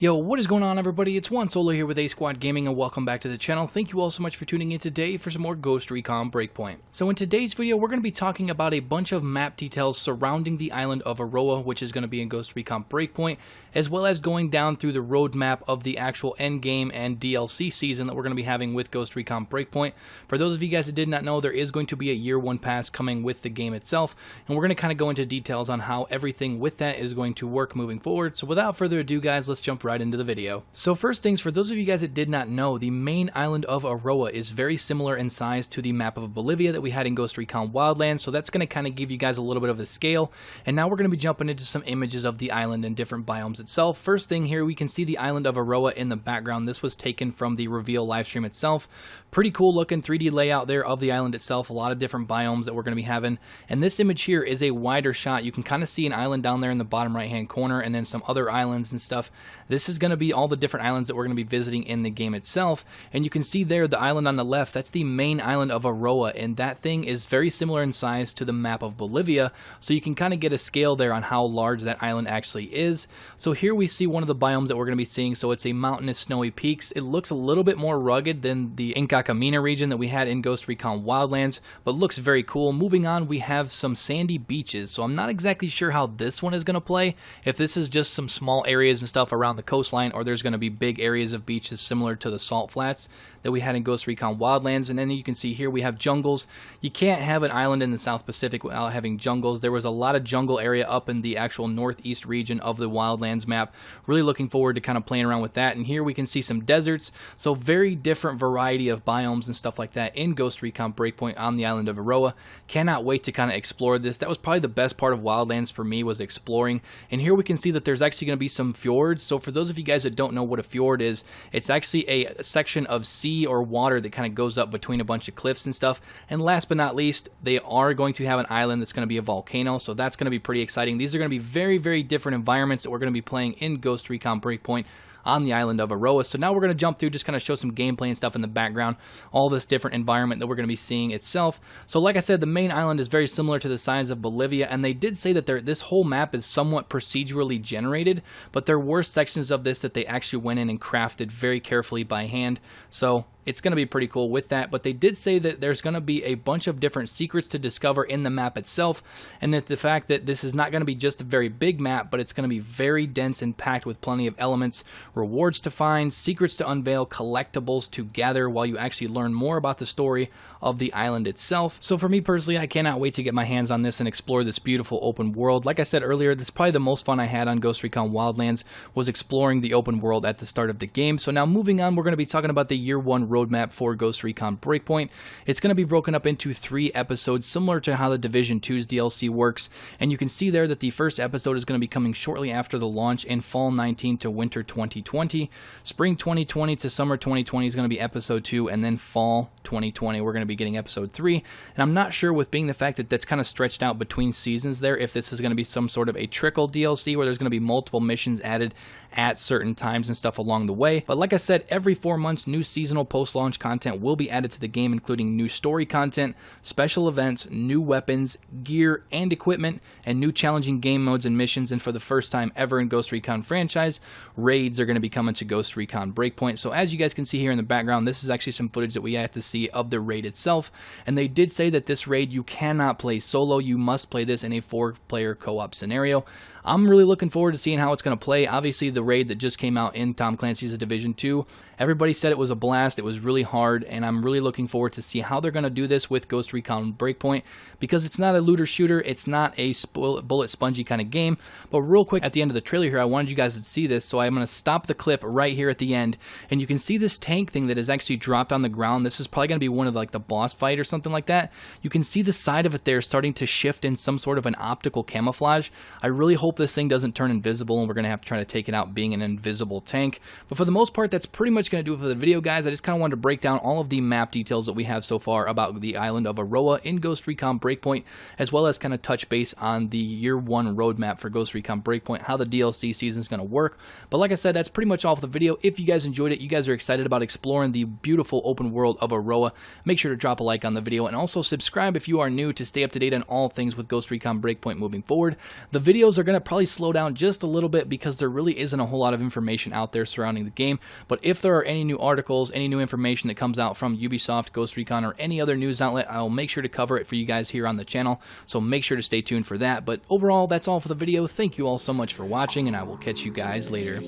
Yo, what is going on, everybody? It's One Solo here with A Squad Gaming, and welcome back to the channel. Thank you all so much for tuning in today for some more Ghost Recon Breakpoint. So in today's video, we're going to be talking about a bunch of map details surrounding the island of Aroa, which is going to be in Ghost Recon Breakpoint, as well as going down through the roadmap of the actual endgame and DLC season that we're going to be having with Ghost Recon Breakpoint. For those of you guys that did not know, there is going to be a Year 1 pass coming with the game itself, and we're going to kind of go into details on how everything with that is going to work moving forward. So without further ado, guys, let's jump right into the video. So first things, for those of you guys that did not know, the main island of Aroa is very similar in size to the map of Bolivia that we had in Ghost Recon Wildlands, so that's going to kind of give you guys a little bit of a scale. And now we're going to be jumping into some images of the island and different biomes itself. First thing here, we can see the island of Aroa in the background. This was taken from the reveal livestream itself. Pretty cool looking 3D layout there of the island itself, a lot of different biomes that we're going to be having. And this image here is a wider shot. You can kind of see an island down there in the bottom right hand corner, and then some other islands and stuff. This is going to be all the different islands that we're going to be visiting in the game itself. And you can see there the island on the left, that's the main island of Aroa, and that thing is very similar in size to the map of Bolivia, so you can kind of get a scale there on how large that island actually is. So here we see one of the biomes that we're going to be seeing. So it's a mountainous snowy peaks. It looks a little bit more rugged than the Inca Camina region that we had in Ghost Recon Wildlands, but looks very cool. Moving on, we have some sandy beaches, so I'm not exactly sure how this one is going to play, if this is just some small areas and stuff around the coastline, or there's going to be big areas of beaches similar to the salt flats that we had in Ghost Recon Wildlands. And then you can see here we have jungles. You can't have an island in the South Pacific without having jungles. There was a lot of jungle area up in the actual northeast region of the Wildlands map. Really looking forward to kind of playing around with that. And here we can see some deserts, so very different variety of biomes and stuff like that in Ghost Recon Breakpoint on the island of Aroa. Cannot wait to kind of explore this. That was probably the best part of Wildlands for me, was exploring. And here we can see that there's actually going to be some fjords. So for those of you guys that don't know what a fjord is, it's actually a section of sea or water that kind of goes up between a bunch of cliffs and stuff. And last but not least, they are going to have an island that's going to be a volcano, so that's going to be pretty exciting. These are going to be very, very different environments that we're going to be playing in Ghost Recon Breakpoint on the island of Aroa. So now we're going to jump through, just kind of show some gameplay and stuff in the background, all this different environment that we're going to be seeing itself. So like I said, the main island is very similar to the size of Bolivia, and they did say that this whole map is somewhat procedurally generated, but there were sections of this that they actually went in and crafted very carefully by hand. So it's going to be pretty cool with that, but they did say that there's going to be a bunch of different secrets to discover in the map itself, and that the fact that this is not going to be just a very big map, but it's going to be very dense and packed with plenty of elements, rewards to find, secrets to unveil, collectibles to gather while you actually learn more about the story of the island itself. So for me personally, I cannot wait to get my hands on this and explore this beautiful open world. Like I said earlier, this is probably the most fun I had on Ghost Recon Wildlands, was exploring the open world at the start of the game. So now moving on, we're going to be talking about the Year 1 roadmap for Ghost Recon Breakpoint. It's going to be broken up into 3 episodes, similar to how the Division 2's DLC works. And you can see there that the first episode is going to be coming shortly after the launch in fall 19 to winter 2020. Spring 2020 to summer 2020 is going to be episode 2, and then fall 2020 we're going to be getting episode 3. And I'm not sure, with being the fact that that's kind of stretched out between seasons there, if this is going to be some sort of a trickle DLC where there's going to be multiple missions added at certain times and stuff along the way. But like I said, every 4 months, new seasonal post-launch content will be added to the game, including new story content, special events, new weapons, gear, and equipment, and new challenging game modes and missions. And for the first time ever in Ghost Recon franchise, raids are going to be coming to Ghost Recon Breakpoint. So as you guys can see here in the background, this is actually some footage that we had to see of the raid itself. And they did say that this raid, you cannot play solo. You must play this in a 4-player co-op scenario. I'm really looking forward to seeing how it's going to play. Obviously, the raid that just came out in Tom Clancy's Division 2, everybody said it was a blast. It was really hard, and I'm really looking forward to see how they're going to do this with Ghost Recon Breakpoint, because it's not a looter shooter, it's not a bullet spongy kind of game. But real quick, at the end of the trailer here, I wanted you guys to see this, so I'm going to stop the clip right here at the end, and you can see this tank thing that is actually dropped on the ground. This is probably going to be one of the boss fight or something like that. You can see the side of it there starting to shift in some sort of an optical camouflage. I really hope this thing doesn't turn invisible and we're going to have to try to take it out being an invisible tank. But for the most part, that's pretty much going to do it for the video, guys. I just kind of of wanted to break down all of the map details that we have so far about the island of Aroa in Ghost Recon Breakpoint, as well as kind of touch base on the Year 1 roadmap for Ghost Recon Breakpoint, how the DLC season is going to work. But like I said, that's pretty much all for the video. If you guys enjoyed it, you guys are excited about exploring the beautiful open world of Aroa, make sure to drop a like on the video, and also subscribe if you are new to stay up to date on all things with Ghost Recon Breakpoint moving forward. The videos are going to probably slow down just a little bit because there really isn't a whole lot of information out there surrounding the game, but if there are any new articles, any new information that comes out from Ubisoft, Ghost Recon, or any other news outlet, I'll make sure to cover it for you guys here on the channel, so make sure to stay tuned for that. But overall, that's all for the video. Thank you all so much for watching, and I will catch you guys later.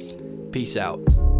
Peace out.